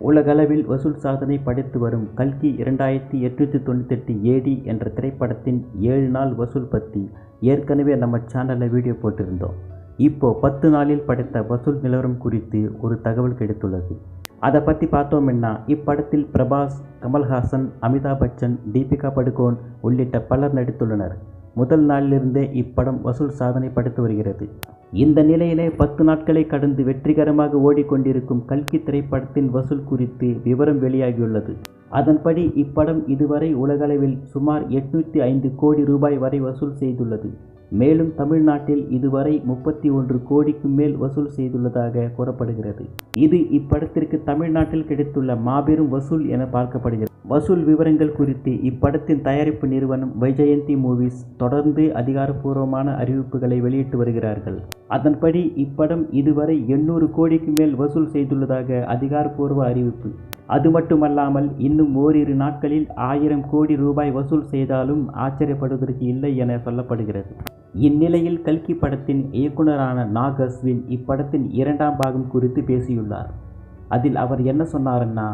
உலகளவில் வசூல் சாதனை படைத்து வரும் கல்கி 2898 AD என்ற திரைப்படத்தின் 7 நாள் வசூல் பற்றி ஏற்கனவே நம்ம சேனலில் வீடியோ போட்டிருந்தோம். இப்போ 10 நாளில் படைத்த வசூல் நிலவரம் குறித்து ஒரு தகவல் கிடைத்துள்ளது. அதை பற்றி பார்த்தோம்னா, இப்படத்தில் பிரபாஸ், கமல்ஹாசன், அமிதாப் பச்சன், தீபிகா படுகோன் உள்ளிட்ட பலர் நடித்துள்ளனர். முதல் நாளிலிருந்தே இப்படம் வசூல் சாதனை படைத்து வருகிறது. இந்த நிலையிலே 10 நாட்களை கடந்து வெற்றிகரமாக ஓடிக்கொண்டிருக்கும் கல்கி திரைப்படத்தின் வசூல் குறித்து விவரம் வெளியாகியுள்ளது. அதன்படி இப்படம் இதுவரை உலகளவில் சுமார் 805 கோடி ரூபாய் வரை வசூல் செய்துள்ளது. மேலும் தமிழ்நாட்டில் இதுவரை 31 கோடிக்கு மேல் வசூல் செய்துள்ளதாக கூறப்படுகிறது. இது இப்படத்திற்கு தமிழ்நாட்டில் கிடைத்துள்ள மாபெரும் வசூல் என பார்க்கப்படுகிறது. வசூல் விவரங்கள் குறித்து இப்படத்தின் தயாரிப்பு நிறுவனம் வைஜெயந்தி மூவிஸ் தொடர்ந்து அதிகாரப்பூர்வமான அறிவிப்புகளை வெளியிட்டு வருகிறார்கள். அதன்படி இப்படம் இதுவரை 800 கோடிக்கு மேல் வசூல் செய்துள்ளதாக அதிகாரப்பூர்வ அறிவிப்பு. அது மட்டுமல்லாமல் இன்னும் ஓரிரு நாட்களில் 1000 கோடி ரூபாய் வசூல் செய்தாலும் ஆச்சரியப்படுவதற்கு இல்லை என சொல்லப்படுகிறது. இந்நிலையில் கல்கி படத்தின் இயக்குனரான நாக் அஸ்வின் இப்படத்தின் 2ஆம் பாகம் குறித்து பேசியுள்ளார். அதில் அவர் என்ன சொன்னார்னா,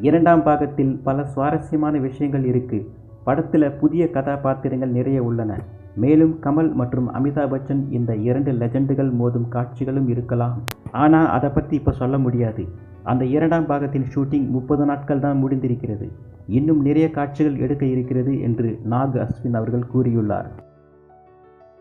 2ஆம் பாகத்தில் பல சுவாரஸ்யமான விஷயங்கள் இருக்கு. படத்தில் புதிய கதாபாத்திரங்கள் நிறைய உள்ளன. மேலும் கமல் மற்றும் அமிதாப் பச்சன் இந்த 2 லெஜண்டுகள் மோதும் காட்சிகளும் இருக்கலாம். ஆனால் அதை பற்றி இப்போ சொல்ல முடியாது. அந்த 2ஆம் பாகத்தின் ஷூட்டிங் 30 நாட்கள் தான் முடிந்திருக்கிறது. இன்னும் நிறைய காட்சிகள் எடுக்க இருக்கிறது என்று நாக் அஸ்வின் அவர்கள் கூறியுள்ளார்.